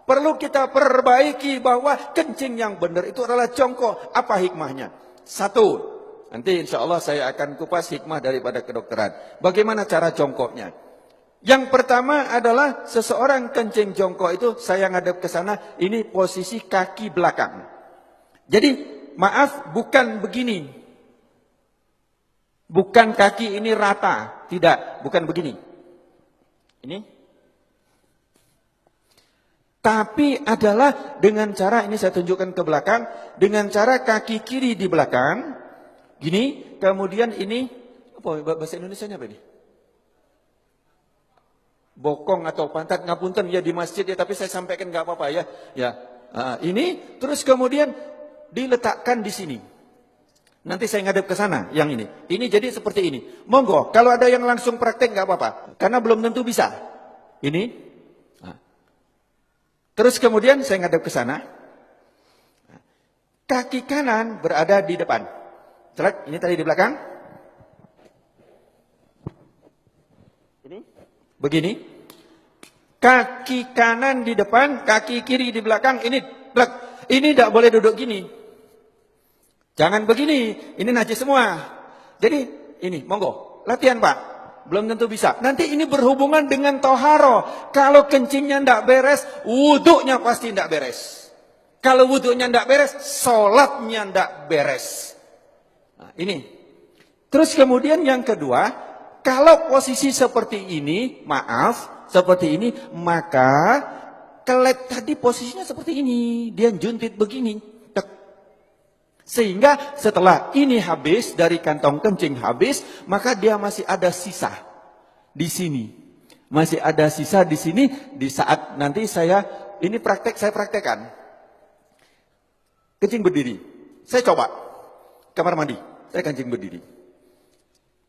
Perlu kita perbaiki bahwa kencing yang benar itu adalah jongkok. Apa hikmahnya? Satu, nanti insya Allah saya akan kupas hikmah daripada kedokteran. Bagaimana cara jongkoknya? Yang pertama adalah seseorang kencing jongkok itu, saya ngadep ke sana, ini posisi kaki belakang. Jadi maaf, bukan begini. Bukan kaki ini rata, tidak, bukan begini. Ini. Tapi adalah dengan cara, ini saya tunjukkan ke belakang, dengan cara kaki kiri di belakang, gini, kemudian ini, apa bahasa Indonesianya apa ini? Bokong atau pantat, ngapunten ya di masjid ya, tapi saya sampaikan nggak apa-apa ya. Ya, ini, terus kemudian diletakkan di sini. Nanti saya ngadep ke sana, yang ini. Ini jadi seperti ini. Monggo, kalau ada yang langsung praktek nggak apa-apa, karena belum tentu bisa. Ini. Terus kemudian saya ngadep ke sana. Kaki kanan berada di depan. Celak, ini tadi di belakang. Ini. Begini. Kaki kanan di depan, kaki kiri di belakang. Ini, celak. Ini tidak boleh duduk gini. Jangan begini. Ini najis semua. Jadi, ini, monggo. Latihan Pak. Belum tentu bisa. Nanti ini berhubungan dengan toharo. Kalau kencingnya tidak beres, wuduknya pasti tidak beres. Kalau wuduknya tidak beres, sholatnya tidak beres. Nah, ini. Terus kemudian yang kedua, kalau posisi seperti ini, maaf, seperti ini, maka kelet tadi posisinya seperti ini. Dia juntit begini. Sehingga setelah ini habis, dari kantong kencing habis, maka dia masih ada sisa di sini. Masih ada sisa di sini, di saat nanti saya praktekkan. Kencing berdiri. Saya coba. Kamar mandi, saya kencing berdiri.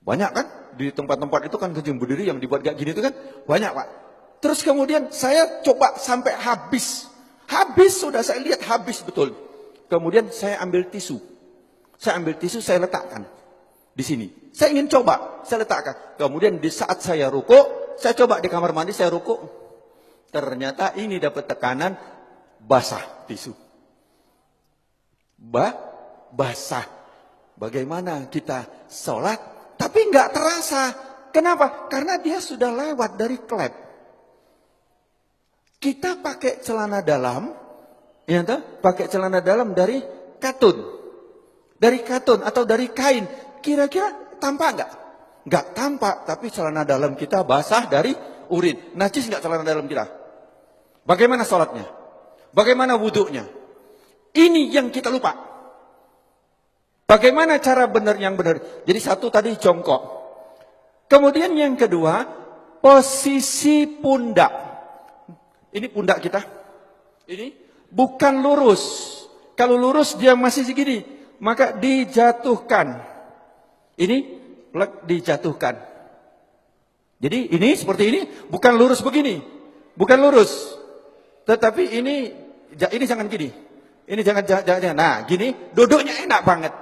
Banyak kan? Di tempat-tempat itu kan kencing berdiri yang dibuat kayak gini itu kan banyak Pak. Terus kemudian saya coba sampai habis. Habis sudah saya lihat habis betul. Kemudian saya ambil tisu. Saya ambil tisu, saya letakkan di sini. Saya ingin coba, saya letakkan. Kemudian di saat saya rukuk, saya coba di kamar mandi, saya rukuk. Ternyata ini dapat tekanan basah tisu. Basah. Bagaimana kita sholat, tapi nggak terasa. Kenapa? Karena dia sudah lewat dari klep. Kita pakai celana dalam, ya toh? Pakai celana dalam dari katun. Dari katun atau dari kain. Kira-kira tampak enggak? Enggak tampak, tapi celana dalam kita basah dari urin. Najis enggak celana dalam kita? Bagaimana sholatnya? Bagaimana wuduknya? Ini yang kita lupa. Bagaimana cara benar yang benar? Jadi satu tadi jongkok. Kemudian yang kedua, posisi pundak. Ini pundak kita. Ini bukan lurus. Kalau lurus dia masih segini, maka dijatuhkan. Ini dijatuhkan. Jadi ini seperti ini, bukan lurus begini. Bukan lurus. Tetapi ini jangan gini. Ini jangan. Nah, gini duduknya enak banget.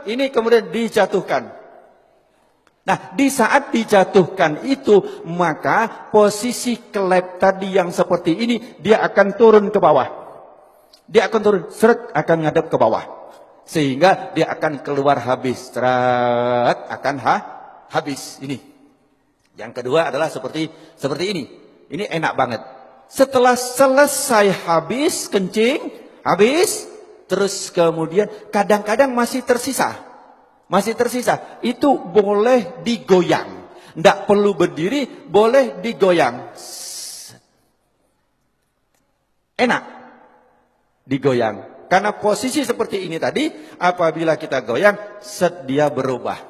Ini kemudian dijatuhkan. Nah, di saat dijatuhkan itu, maka posisi kelep tadi yang seperti ini, dia akan turun ke bawah. Dia akan turun, seret, akan ngadep ke bawah. Sehingga dia akan keluar habis. Seret, akan habis. Ini. Yang kedua adalah seperti ini. Ini enak banget. Setelah selesai habis, kencing, habis, terus kemudian kadang-kadang masih tersisa. Itu boleh digoyang. Tidak perlu berdiri, boleh digoyang. Enak digoyang. Karena posisi seperti ini tadi, apabila kita goyang, dia berubah.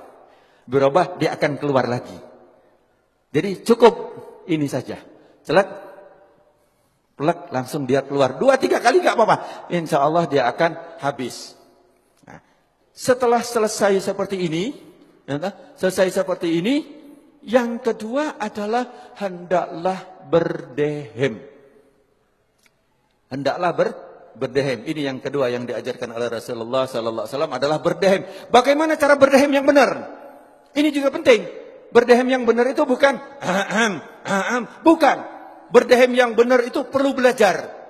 Berubah, dia akan keluar lagi. Jadi cukup ini saja. Celak, plek, langsung dia keluar. 2-3 kali gak apa-apa. Insya Allah dia akan habis. Nah, setelah selesai seperti ini, yang kedua adalah hendaklah berdehem. Hendaklah berdehem. Ini yang kedua yang diajarkan oleh Rasulullah sallallahu alaihi wasallam adalah berdehem. Bagaimana cara berdehem yang benar? Ini juga penting. Berdehem yang benar itu bukan bukan. berdehem yang benar itu perlu belajar.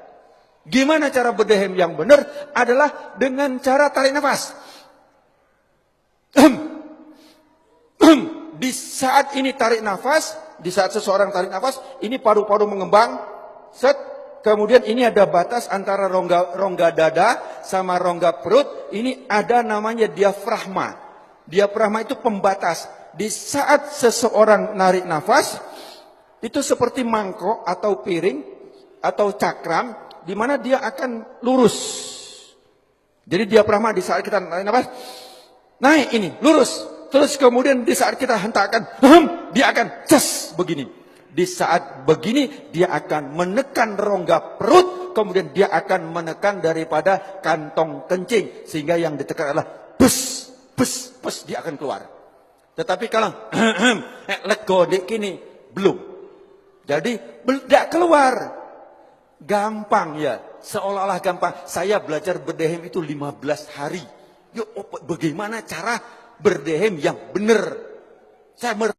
Gimana cara berdehem yang benar? Adalah dengan cara tarik nafas. Di saat ini tarik nafas, di saat seseorang tarik nafas, ini paru-paru mengembang, set, kemudian ini ada batas antara rongga dada sama rongga perut, ini ada namanya diafragma. Diafragma itu pembatas. Di saat seseorang narik nafas, itu seperti mangkok atau piring atau cakram, di mana dia akan lurus. Jadi diafragma di saat kita narik nafas, naik ini, lurus. Terus kemudian di saat kita hentakkan, dia akan ces begini. Di saat begini, dia akan menekan rongga perut, kemudian dia akan menekan daripada kantong kencing. Sehingga yang ditekan adalah bus, bus, bus, dia akan keluar. Tetapi kalau lego dek kini, belum. Jadi, tidak keluar. Gampang ya, seolah-olah gampang. Saya belajar berdehem itu 15 hari. Yuk, bagaimana cara berdehem yang benar? Saya